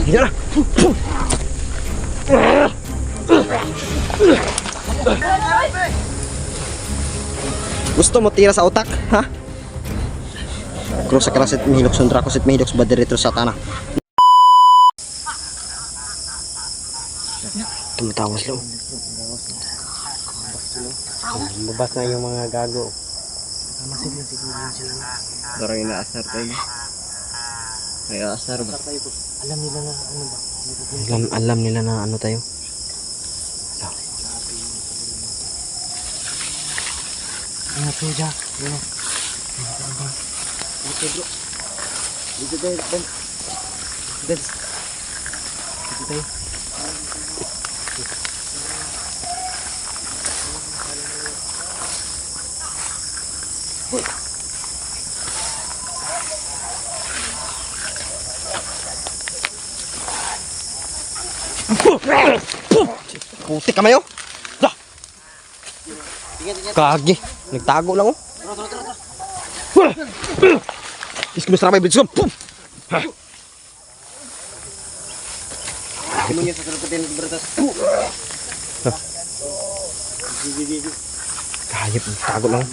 Yan na. Gusto mo tira sa utak, ha? Kung sa karasit mahilok sundra ko sit mahilok sa diretro sa tanah. Tumatawas lang. Babas na yung mga gago. Masigil siguro sila. Darang inaasar tayo. Ay asar ba? Alam nila na ano ba? Alam nila na ano tayo. Ingat po, Jack. Yun o. Dito, bro. Dito tayo, Ben. Ben. Dito tayo. Putik ka mayo. Dah. Kagi, nagtago lang oh. Iski mo sa ramay bidso. Kunya sa karutin beratas. Kayip nagtago lang.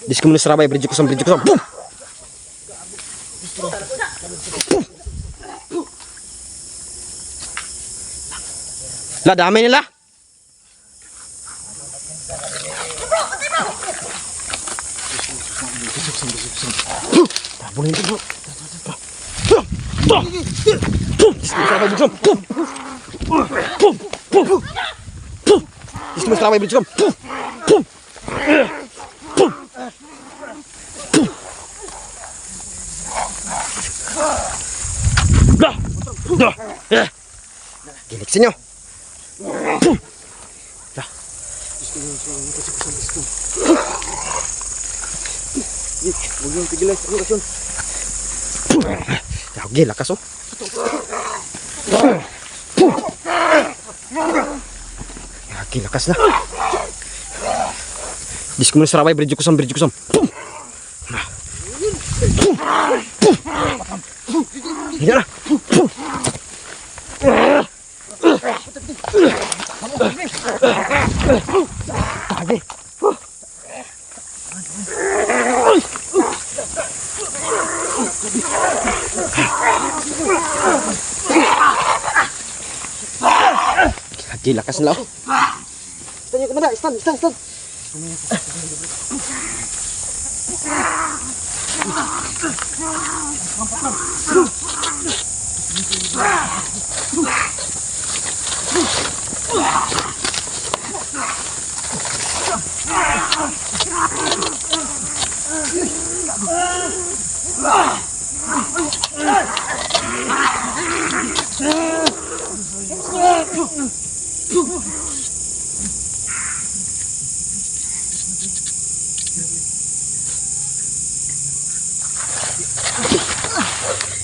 Iski mo sa ramay bidso ko sa bidso ko. Lah dami nila. Boleh itu, Gilik sinyo. Dah. Bugyan tigilan sa lokasyon. Yagi lakas oh. Yagi lakas na. Disko mo sa rabay bridge kusam. Yan na. Tage. Lagi lakas na. Stand yung kumanda, stand.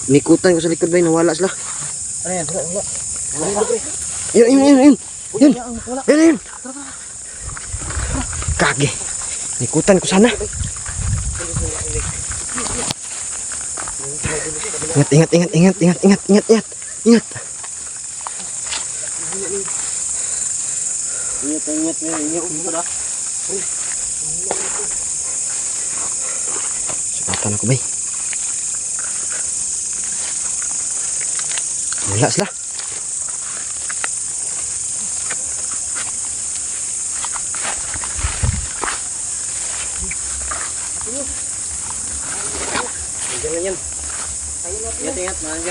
Nikutan ko sa likod ba, nawala sila. Ano yan? Wala. Yun. Kage. Nikutan ko sana. Ingat. Sukatan ako ba? Wala sila.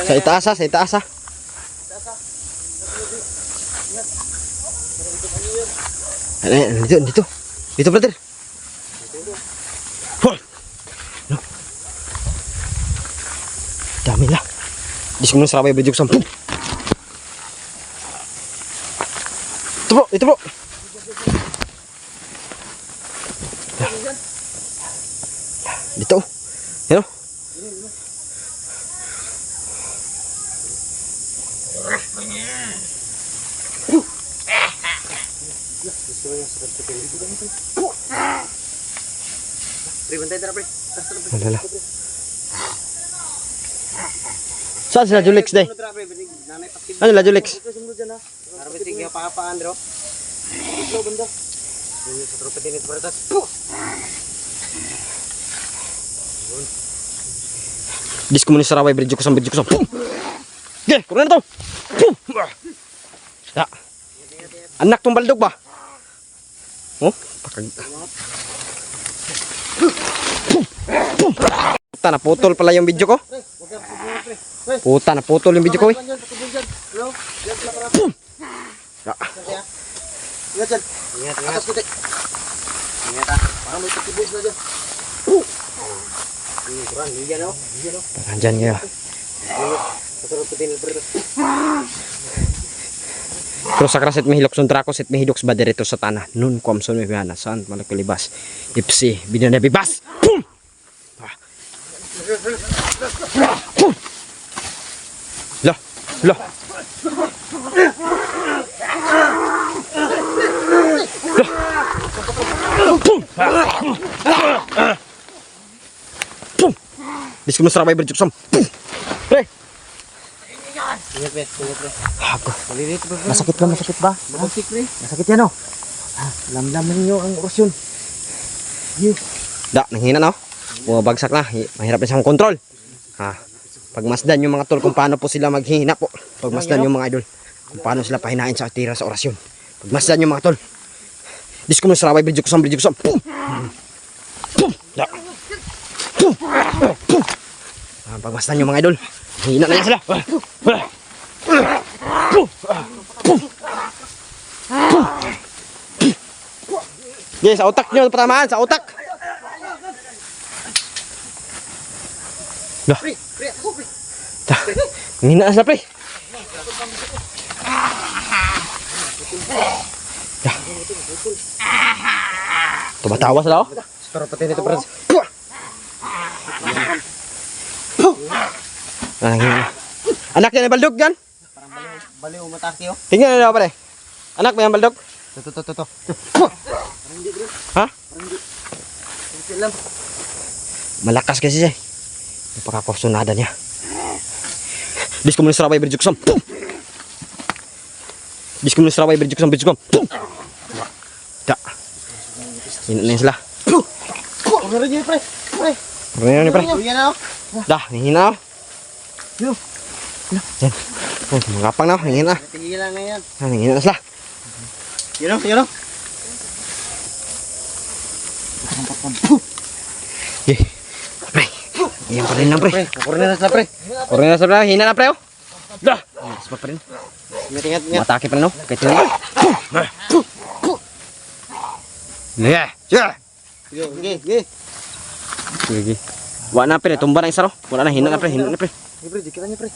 Sa itaasa. Dito brother. No. Dami lah. Di sini serabay baju sampung. Itu bro. Dito. Yan. Pre, bantay tara, pre. Alala. Saan sila Julex day? Ano la Julex? Diskomunis saraway bridge ko sa bridge ko sa. Ge, kurang na to. Ya. Anak tong baldog ba? Oh, pakag. Puta, naputol pala yung video ko. Puta, naputol yung video ko eh. Ya. Ingat dyan. Ingat. Atas kuti. Ingat ah. Parang may patibos na dyan. Kurang, dyan o. Dyan kayo. Pero sa kraset mahilok son trakos at mahilok ba dirito sa tanah. Nun kuamson may biyana. Saan malakulibas. Ipsi. Binana bibas. Pum! Lah. Lah. Pum! Pum! Disco mo sarabay berjuksam. Pum! Pre! Ingat pre, Ako. Masakit ba? Masakit pre. Masakit yan o. Lamdam ninyo ang orasyon. Da, nanghina na o. Bumabagsak na. Mahirap na siyang kontrol. Pagmasdan yung mga tol kung paano po sila maghihina po. Pagmasdan yung mga idol. Kung paano sila pahinain sa tira sa orasyon. Pagmasdan yung mga tol. Disco mo sarabay berjuksam. Pum! Pum! Da. Pum! Pum! Pagmasdan yung mga idol. Hina na yan sila. Okay, sa utak nyo patamaan, sa utak. Dah. Dah. Hina na sila pre. Dah. Tumatawa sila oh. Pero pati nito pre. Anak yan yung baldog yan? Parang baliw umatake oh. Tingnan na pare. Anak ba yung baldog? Ito. Ha? Malakas kasi siya. Napakakursunada niya. Disco mo sarabay berjuksam. Pum! Disco mo sarabay berjuksam. Pum! Da. Hina na sila. Puro rin yun pre. Dah, hina na. Yo. Yan. Oh, mangapang na, hingin na. Tigilan na yan. Hingin na sila. Yun o. Okay. Pre. Yan pa rin lang, pre. Kurin na sila, hina na, pre. Dah. Smart pa rin. Ingat. Matake pa rin, no? Kahit yun. Yeah. Sige. Wala na, pre. Tumba na isa, no? Wala na, hina na, pre. Pre, dikit niya pre.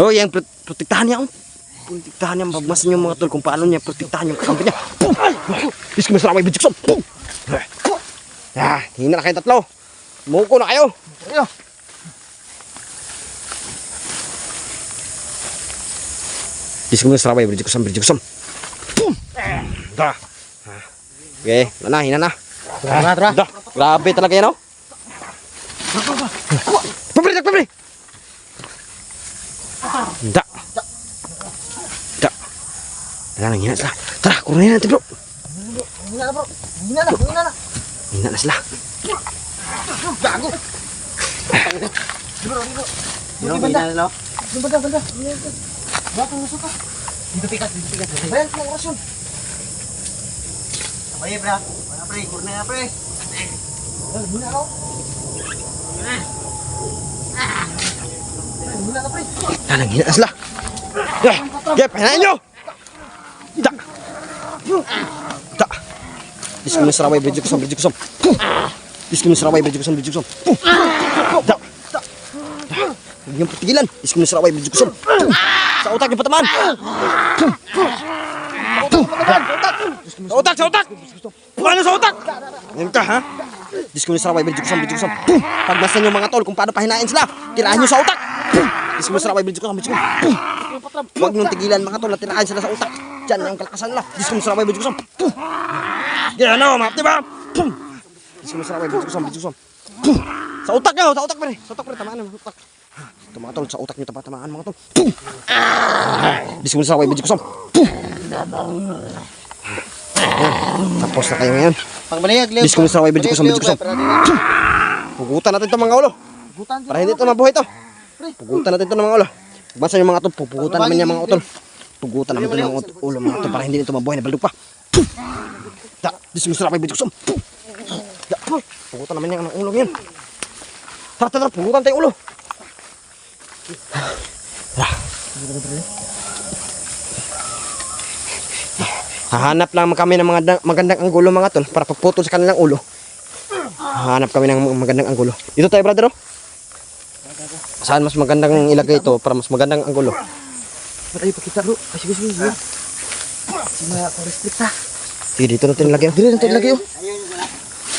Oh, yang protektahan niya. Protektahan niya. Pagmasin yung mga tol kung paano niya protektahan yung kampi niya. Disco mo sarabay berjuksam. Hina na kayo tatlo. Muko na kayo. Disco mo sarabay berjuksam. Dah. Okay, hina na. Dah. Grabe talaga yan, oh. Pabrik. Da. Tara, hina sila. Tara, kurunin natin bro. Hina na sila. Gago. Hina na sila. Banda. Bakit ang suka? Dito pikas. Bayan ko ang orasyon. Abay, pre. Wala pre, kurunin na pre. Hina ako. Hina na sila. Okay, pahinain nyo. Da. Disco mo sarabay berjuksam. Disco mo sarabay berjuksam. Da. Huwag niyong patigilan. Disco mo sarabay berjuksam. Sa utak yung patamaan. Sa utak. Paano sa utak? Ngayon ka ha? Disco mo sarabay berjuksam. Pagmasdan yung mga tol kung paano pahinain sila. Tirahan nyo sa utak. Disco mo sarabay berjuksam. Huwag niyong tigilan mga tol na tirahan sila sa utak. Diyan ang kalakasan nila. Diyos ko masarap ay Diyos ko. Yan o, maap diba? Diyos ko masarap ay Diyos ko. Sa utak nyo, sa utak pre. Sa utak pre, tamaan ng utak. Ito mga tol, sa utak nyo tamaan mga tol. Diyos ko masarap ay Diyos ko. Tapos na kayo ngayon. Diyos ko masarap ay Diyos ko. Pugutan natin ito mga ulo. Para hindi ito mabuhay ito. Pugutan natin ito ng mga ulo. Basta yung mga tol, pugutan namin yung mga utol. Pugutan namin ito ng mga ulo mga tol para hindi ito mabuhay na baldog pa. Diyos mo sarap ay Diyos ko. Pugutan namin yung ulo ngayon. Tara, pugutan tayo ulo. Hahanap lang kami ng mga magandang anggulo mga tol para pagputol sa kanilang ulo. Hahanap kami ng magandang anggulo. Dito tayo brother oh. Saan mas magandang ilagay ito para mas magandang anggulo? Ba't tayo pakita bro? Ay sige. Simaya ako restrict ha. Sige dito natin ilagay. Dito natin ilagay oh.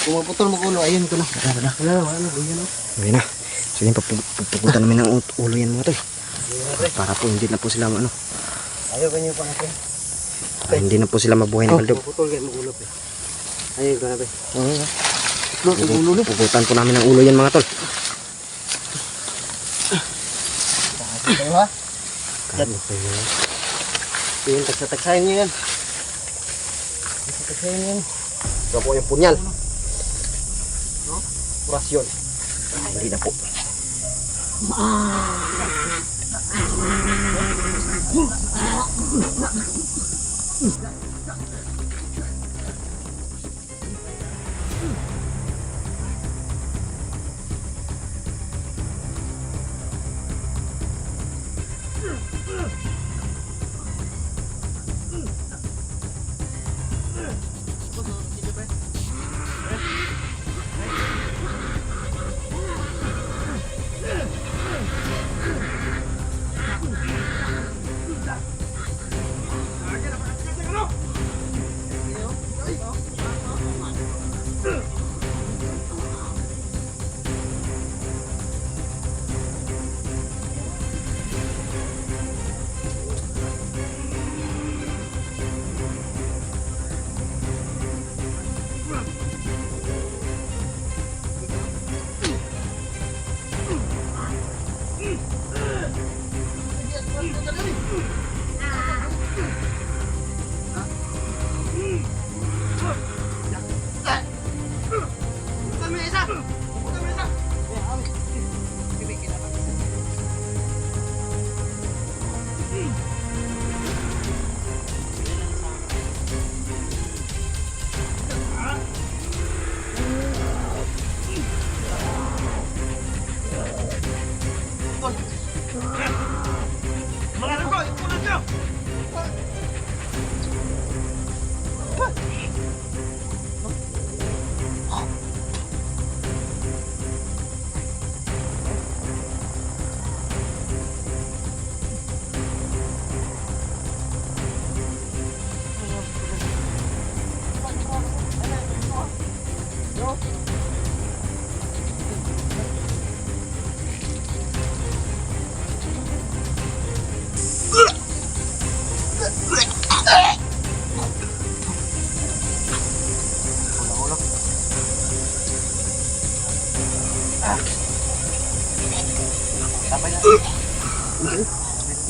Kung maputol mo ulo, ayun ito na. Wala na. Ayun na. Sige papugutan namin ng ulo yan mga tol. Para po hindi na po sila ano. Ayaw ganyan pa natin. Hindi na po sila mabuhay ng baldog. Putol kayo mag ulo pe. Ayun ka na pe. Pugutan po namin ng ulo yan mga tol. Tayo ha? Yan. Yun, tagsa-tagsahin nyo yan. Tagsa-tagsahin nyo yan. Ito po yung punyal. Kurasyon. Hindi na po.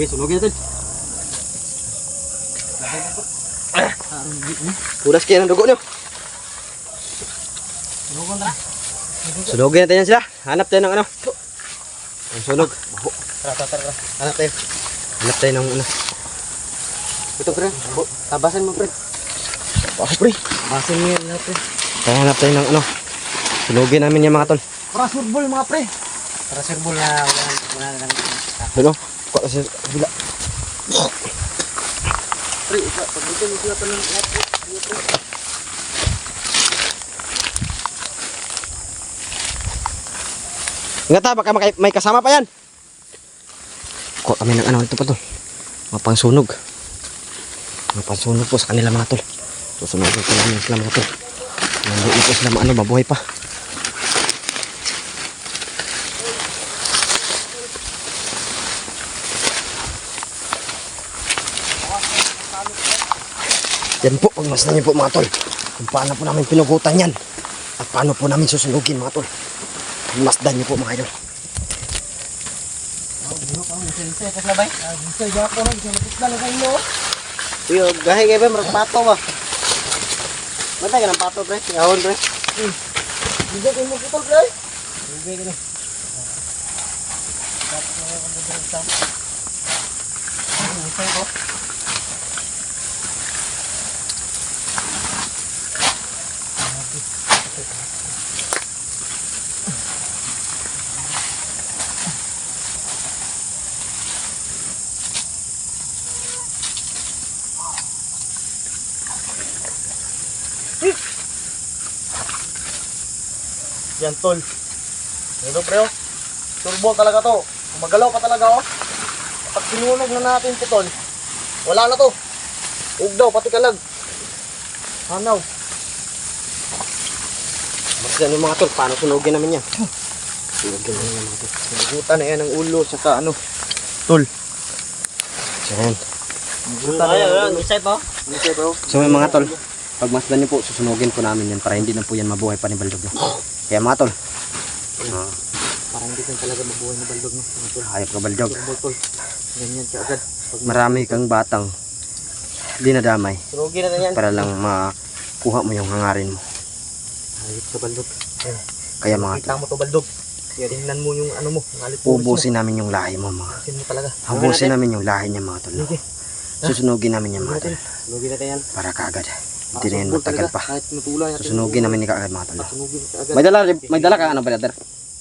Okay, sunogin natin. Pulas kayo ng dugo nyo. Sunogin natin yan sila. Hanap tayo ng ano. Ang sunog. Tara. Hanap tayo ng ano. Ito pre. Tabasan mo pre. Tapos pre. Tabasan mo yan pre. Hanap tayo ng ano. Sunogin namin yung mga tol. Para surbol mga pre. Para surbol na wala na lang. Ano? Kuha kasi bila. Pre, pagbutin mo sila tanong lahat po. Ingat ha, baka may kasama pa yan. Kuha kami ng ano ito pa tol. Mga pangsunog. Mga pangsunog po sa kanila mga tol. Susunogin ko namin sila mga tol. Hindi po sila ano, mabuhay pa. Yan po, pagmasdan niyo po mga tol. Kung paano po namin pinugutan yan. At paano po namin susunugin mga tol. Pagmasdan niyo po mga idol. Yo, gahe kayo ba? Marag pato ba? Matay ka ng pato, pre. Yahon, pre. Hindi kayo mo putol, pre. Hindi kayo na. Yan tol. Ito pre oh. Turbo talaga to. Magalaw pa talaga oh. Pag sinunog na natin ito tol, wala na to. Ugdaw pati kalag. Hanaw. Basta yung mga tol, paano sunugin namin yan? Sunugin namin yan mga tol. Sinugutan na yan ang ulo saka ano. Tol. Yan. Sinugutan na yan. Isay pa. Isay pa oh. So mga tol, pagmasdan niyo po, susunugin po namin yan para hindi na po yan mabuhay pa ni Baldog. Kaya mga tol, Parang hindi kan talaga mabuhay ni Baldog no. hayop ka Baldog. Turbo tol. Ganyan siya agad. Marami kang batang dinadamay Sunugin na yan. para lang makuha mo yung hangarin mo. Hayop ka Baldog. Kaya mga Kita mo to Baldog. Tingnan mo yung ano mo. ubusin namin yung lahi mo mga. Ubusin mo talaga. Ubusin namin yung lahi niya mga tol. Sige. Susunugin namin yung mga tol. Sunugin natin yan. Para kaagad. Hindi na yan matagal pa. Kahit matulay natin. Susunugin namin ni kaagad mga tol. Sunugin agad. May dala kang ano brother?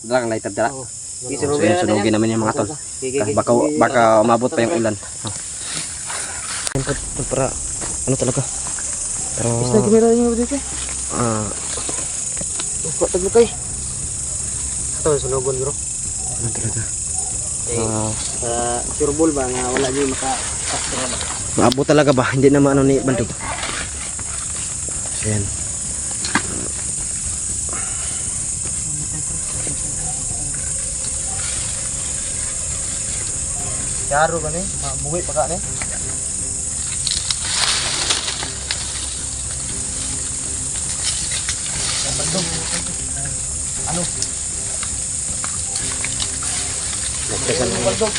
Dala kang lighter dala? Oo. So yun, sunugin namin yung mga tol. Baka umabot pa yung ulan. Para ano talaga? Pero Is na kamera niyo dito. Upo taglukay. Ito sunugon bro. ano talaga? Sure ball ba nga wala di maka Maabot talaga ba? Hindi na maano ni Baldog. So yan. Yaro ba ni? Mabuhi pa ka ni. Baldog. Ano? Nagtagal na yan. Baldog.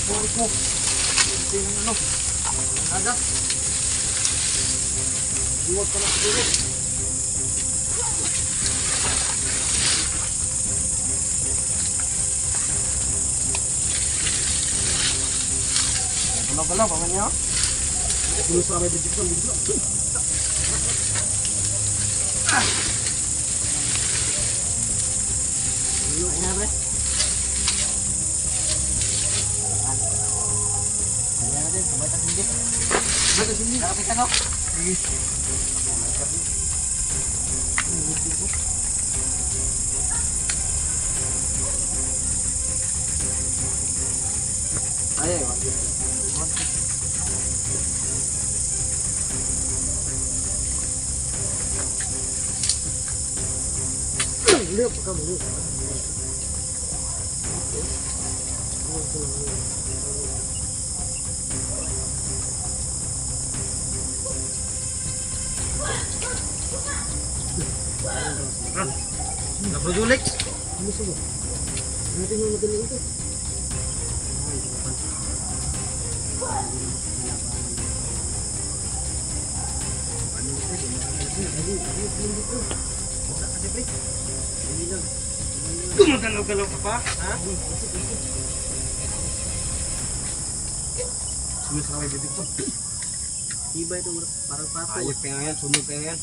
Pulis mo. Tingnan ano. Aga. Duwag ka na siguro. Galaw-galaw pa man niya. Tulus pa may bigyan dito. Ano ba? Nakapita ko. Ay, lihat kamu lihat. Naprojulik. Ano sa mo? Natin yung magaling ito. Gumagalaw-galaw ka pa? Ha? Sumisaway bibig ko. Iba ito, parang pato. Ayop kaya yan, sunog kaya yan.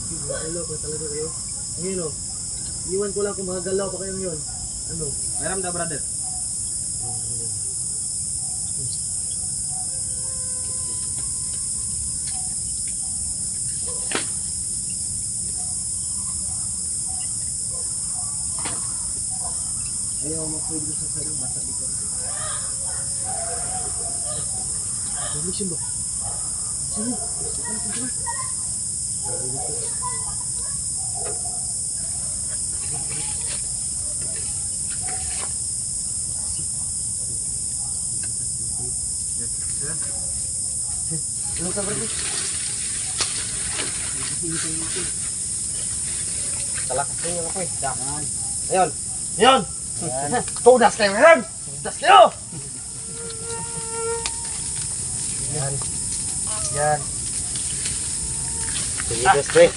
Gumagalaw pa talaga kayo. Ngayon o, iwan ko lang kung magagalaw pa kayo ngayon. Ano? Mayroon da brother. Ayaw mag-pwede sa sa'yo, basta dito. Publisyon ba? Sige, sige. Ano ka, bro? Talakas kayo ako eh. Ayun. Ayun. Tudas kayo ngayon. Tudas kayo. Yan. Yan. Sige, pre.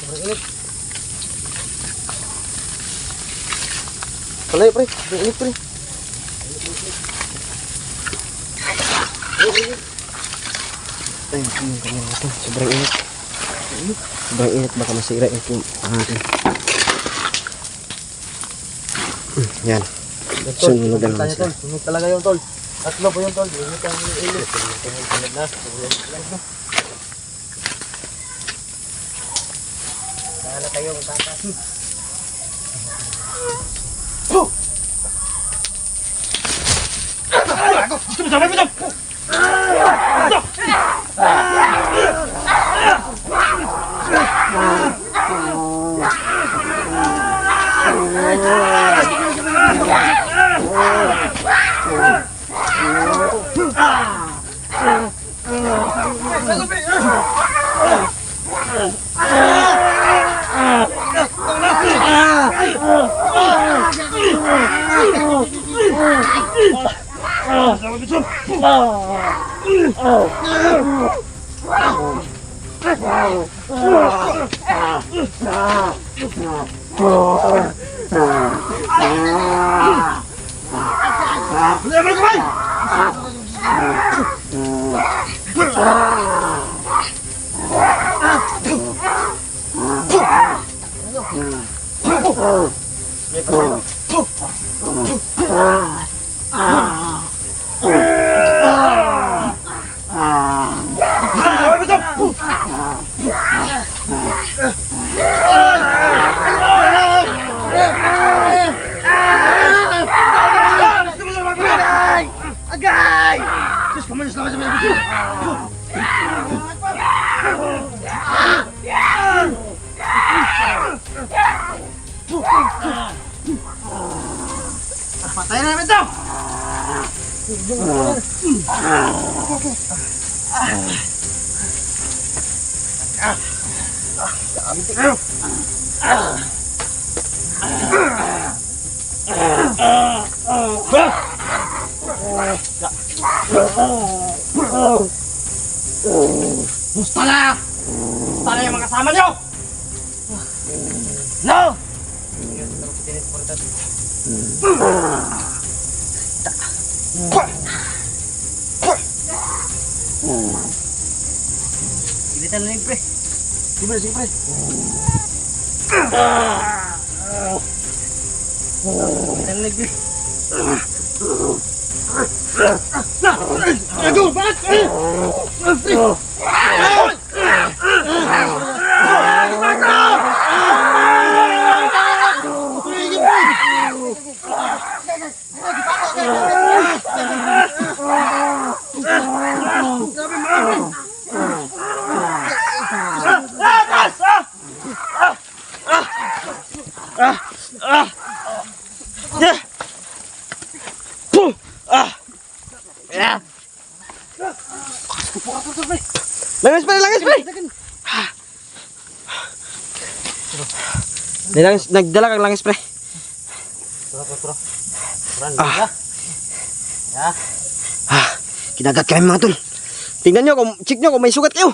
Palay, pre. Init, pre. Ayun, yung kanya natin. Sobrang init. Sobrang init. Baka masira yung pangatin. Yan. Sunod na lang sila. Sunod talaga yung tol. Tatlo po yung tol. Init ang ilit. Sunod na. Kaya na tayo magtatas. Gusto mo sabay mo dyan! Patayin na namin ito! Musta na? Musta na yung mga kasama nyo? No! Pilitan na yung pre. Sige pre. Pilitan na yung pre. Aduh, bakit? Langis pre! Nagdala kang langis pre. Kinagat kami mga tol. Tingnan nyo, check nyo kung may sugat kayo.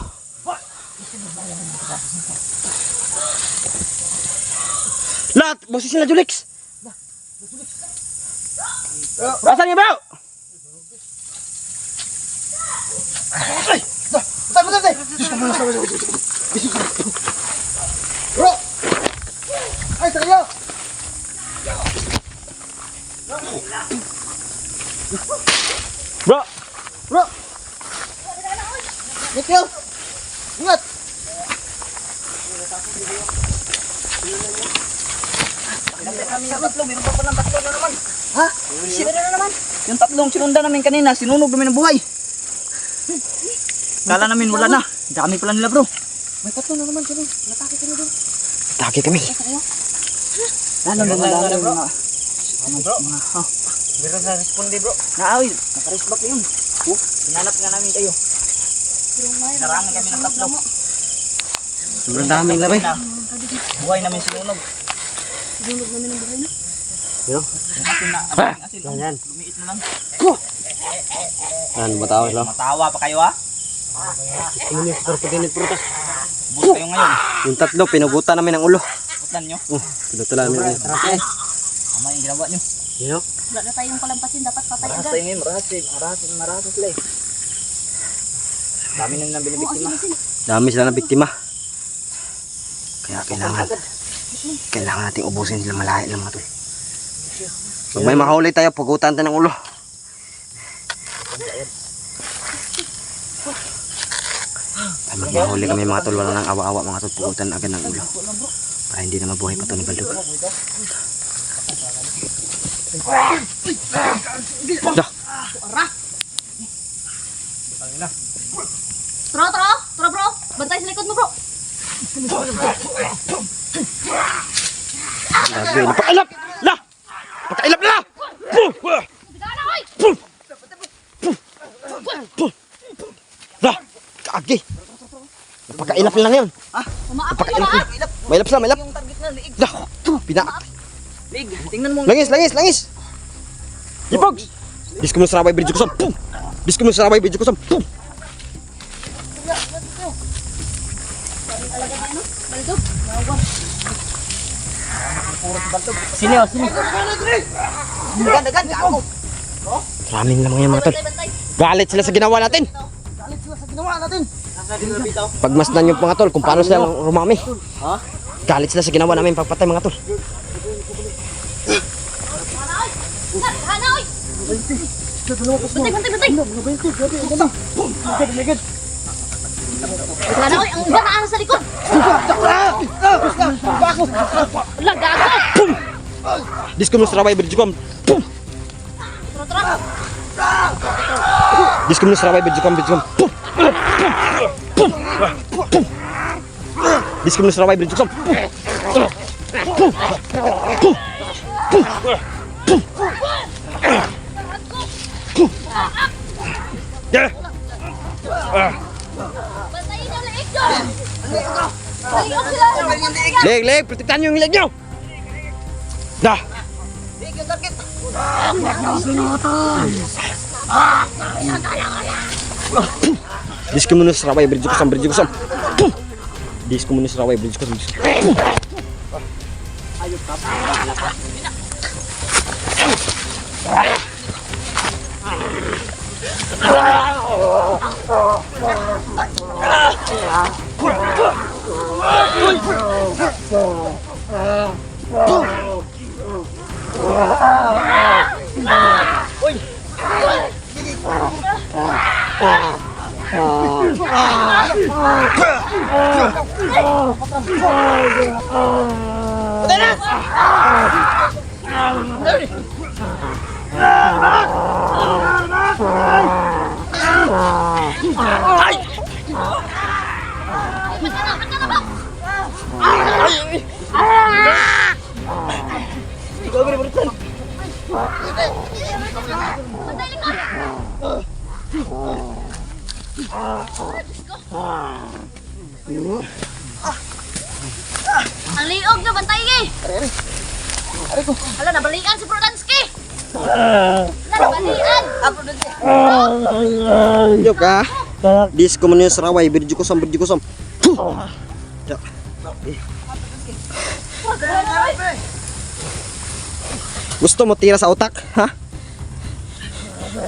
Lahat, boses sila Julix. Asan niyo bro? Bro! Ay, sakyo! Bro! Bro! Nikyo! Ingat! Meron pa palang tatlo na naman. Ha? Meron na naman. Yung tatlong sinunda namin kanina, sinunog namin ng buhay. Kala namin wala na. Dami pala nila bro. May tatlo na naman sila. Natake kami bro. Natake kami. Lalo na bro. Bro. Meron na responde bro. Naawi. Naka-respect yun. Hinanap nga namin kayo. Narangan kami ng tatlo. Sobrang daming labay. Buhay namin sinunog. Sinunog namin ng buhay na. Yo. Asin na, asin. Yan. Lumiit na lang. Yan, matawas lang. Matawa pa kayo ha? Prutas. Bus kayo ngayon. Yung tatlo, pinugutan namin ang ulo. Putlan nyo. Pinutulan namin. Tama yung ginawa nyo. Yo. Wala na tayong palampasin, dapat patay Marahas agad. tayo ngayon, marahas sila eh. Dami na nang binibiktima. Dami sila na biktima. Kaya kailangan nating ubusin sila malayo lang mga tol. Pag may mahuli tayo, pugutan tayo ng ulo. Pag may mahuli kami mga tol, wala nang awa-awa mga tol, pugutan agad ng ulo. Para hindi na mabuhay pa ito ni Baldog. Dah. Tro bro, bantay sa likod mo bro. Lagi na pakailap! Lah! Pakailap na! Bigana oy. Lah! Kagi! Napakailap lang yan. Umaapit ka Napakailap ba? na. Mailap sila, mailap. Yung target na, liig. Dah! Pina! Liig, tingnan mo. Langis! Ipogs! Dis ko mo sa rabay bridge ko sam. Pum! Dis ko mo sa rabay bridge ko sam. Pum! Baldog. Sino? Dagan, gago. Maraming lamang yan mga tol. Bantay. Galit sila sa ginawa natin. Pagmasdan yung mga tol kung paano sila rumami. Ha? Galit sila sa ginawa namin pagpatay mga tol. Hana oy. Bantay. Hana oy, ang ganaan sa likod. Wala, gago. Dis ko mo sa rabay bridge ko. Pum! Tro. Dis ko mo sa rabay bridge ko. Pum! Pum! Dis ko mo sa rabay bridge ko. Bantayin ang leeg nyo. Baliok sila. Leg, protektahan nyo yung leg nyo. Dah! Liig yung target. Dis ko muna sa rabay bridge ko sam. Pum! Dis ko muna sa rabay bridge ko sam. Ang liog nyo, bantayin eh. Hala, nabalian si Prodansky. Nabalian. Yo ka. Dis ko muna sa rabay bridge ko sam. Gusto mo tira sa utak, ha?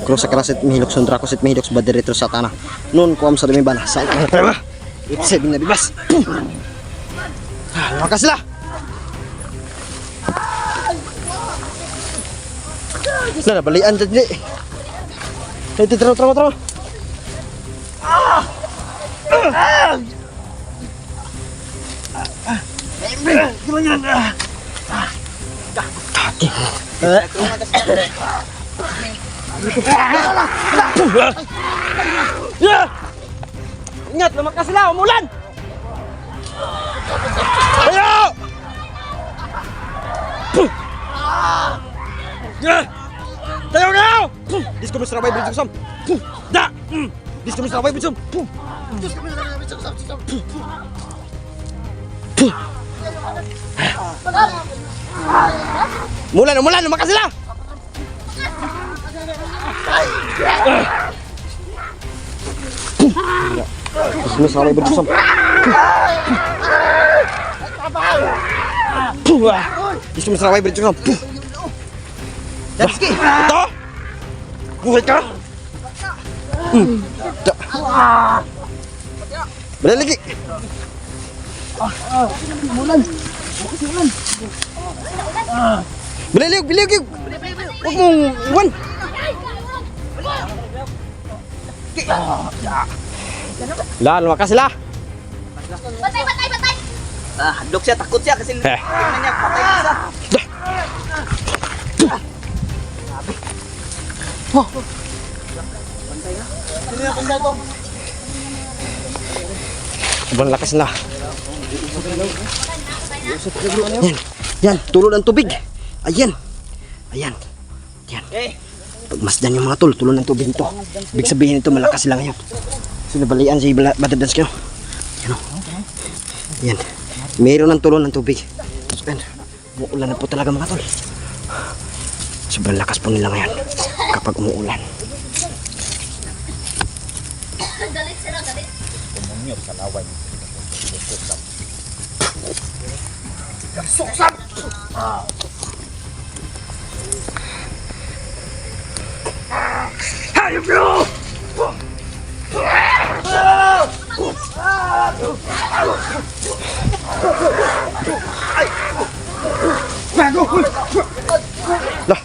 Kung sa karasit mihilok sundra ko sit mihilok sa diretro sa tanah. Nun ko am sa dumiban sa tama. Ipse bin nabibas. Lakas sila. Nah, balian jadi. Itu terus. Ingat, lumakas sila, umulan. Ayo! Tayo na! Dis ko mo sa rabay bridge ko sam. Da! Diyos kami sa away, Binsum. Diyos kami sa away, Binsum. Umulan, lumakas sila! Diyos kami sa away, Binsum. Diyos kami sa away, Binsum. Dansky! Ito! Buhay ka! Balik lagi! Balik! Huwag mong iwan! Lumakas sila! Batay! Hadlok siya, takot siya kasi tingnan niya, patay isa. Sobrang lakas na. Yan, tulog ng tubig. Ayan. Pagmasdan yung mga tulog ng tubig nito. Ibig sabihin ito, malakas sila ngayon. Sinabalian si Badadans kayo. Yan o. Yan. Mayroon ng tulog ng tubig. So, yan. Umuulan na po talaga mga tol. Sobrang lakas po nila ngayon kapag umuulan. Galit sila, galit. Lah.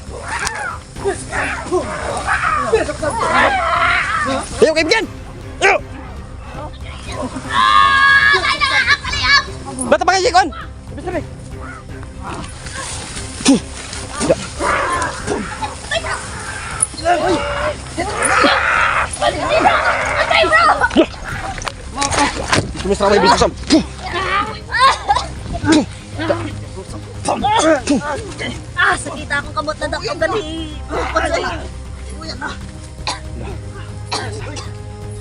Ayo kaibigan. Ayo. Bata pa kasi kon. Sumisra may bisam. Sakita akong kamot na dakong gali.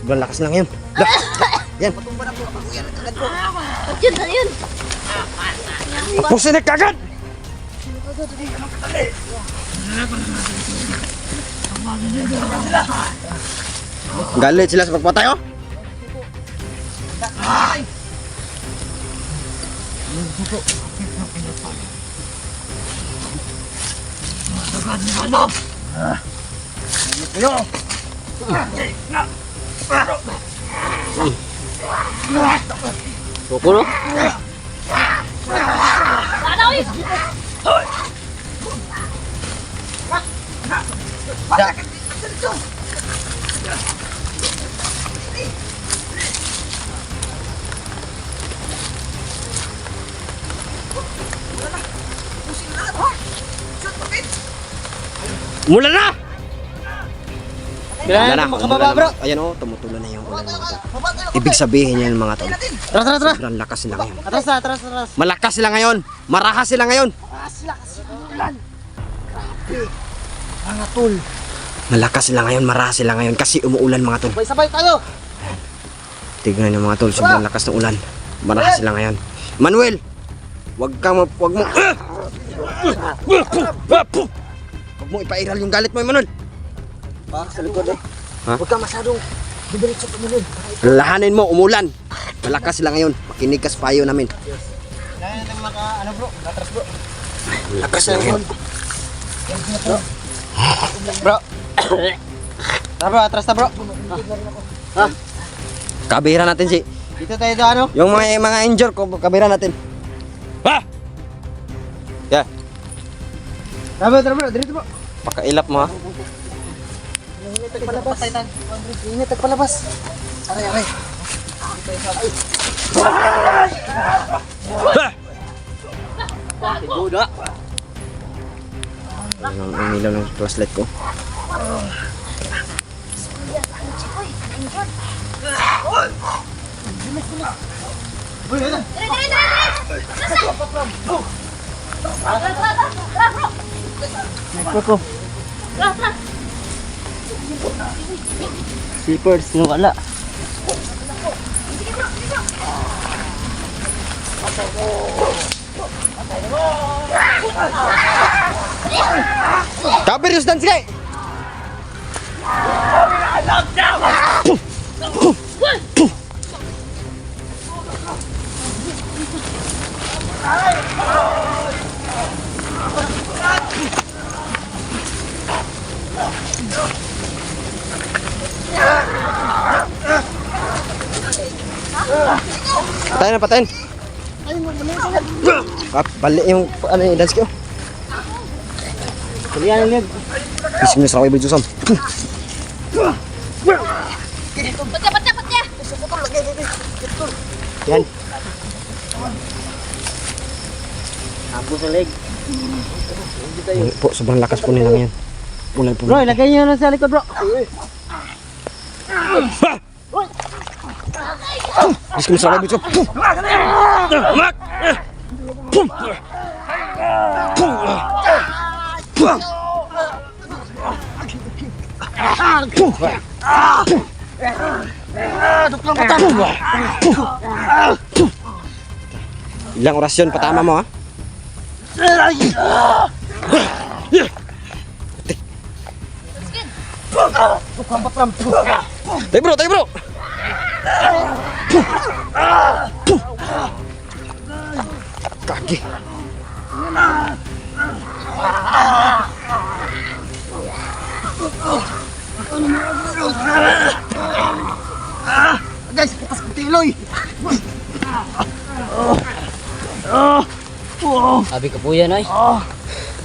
Sobrang lakas lang yun. Yan. Yun. Pusin na kagad. Galit sila sa pagpatay, oh. Kukulo? Umulan na! Kailangan na makababa, bro. Ayan, oh, tumutulan na yung ulan mga tol. Ibig sabihin yan mga tol. Tara. Sobrang lakas sila ngayon. Atras. Malakas sila ngayon. Marahas sila ngayon. Mga tol. Malakas sila ngayon, marahas sila ngayon kasi umuulan mga tol. Sabay tayo. Tignan niyo mga tol, sobrang lakas ng ulan. Marahas sila ngayon. Manuel, wag mo ipairal yung galit mo, Manuel. Sa likod eh. Ha? Huwag ka masyadong didiretso ko nun. Lahanin mo, umulan. Malakas sila ngayon. Makinig ka sa payo namin. Kaya nang bro, atras bro. Lakas sila ngayon. Bro. Tara bro, atras na bro. Ha? Kabira natin si Dito tayo sa ano? yung mga injured ko, kabira natin. Ha? Yeah. Tara bro, dito bro. Pakailap mo ha. Init tagpalabas. Init tagpalabas. Aray. Buda. Ang ilaw ng flashlight ko. Zippers, wala. Kabir yung stance kay! Patayin na, patayin. Balik yung ano yung dance ko. Kulian niya. Bising na sa kaway bridge usam. Patya. Yan. Apo sa leg. Po, sobrang lakas po nila ngayon. Ulay po. Bro, ilagay niyo na sa likod, bro. Bising na sa kaway bridge usam. Ilang orasyon patama mo ha? Tayo bro! Kaki. Guys, putas ko tiloy. Sabi ka po yan, ay.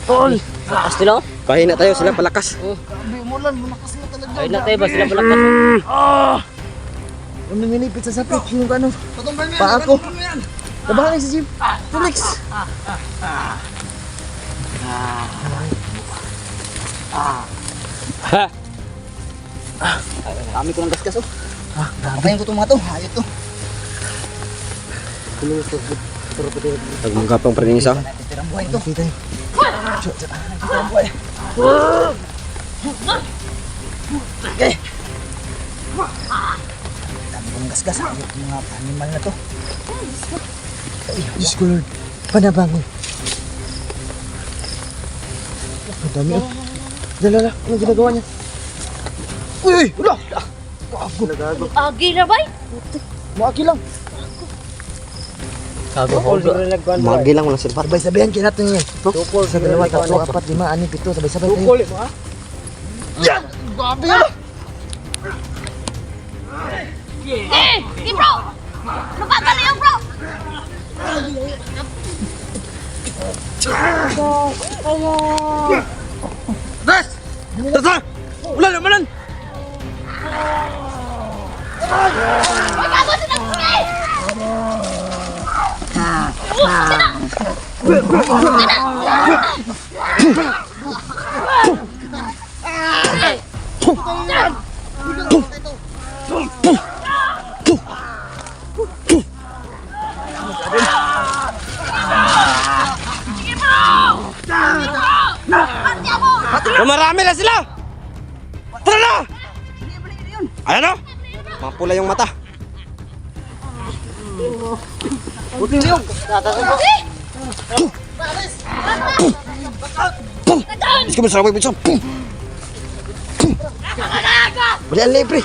Tol. Pastilo? Pahina tayo sila palakas. Sabi mo lang, malakas mo talaga. Ay na tayo ba sila balakas? Yung nanginipit sa sapit, yung ano, paa ko. Tabahan si Jim. Felix. Kami ko ng gasgas oh. Kapayin ko itong mga to. Ayot to. Pagmagapang pa rin isa. Tirang buhay to. Tirang buhay. Okay. Dami ko ng gasgas. Ayot yung mga animal na to. Ay, Diyos ko Lord. Panabangon. Ang dami oh. Lala, anong ginagawa niya? Uy! Wala! Agi na bay. Maki lang. Kago ko. Magi lang walang silbar. Sabay-sabayan kaya natin yan. Tukol. Sa 2, 3, 4, 5, 6, 7, 8. Sabay-sabay tayo. Tukol mo ha? Yan! Grabe yan! Di bro. Lupa ka na bro. Res! Tata! Ulan! Ulan! Huwag ka mo sinasakay. Marami na sila! Tara na! Ayan o! Mga pula yung mata. Iski mo sa kaway bitso. Balian libre.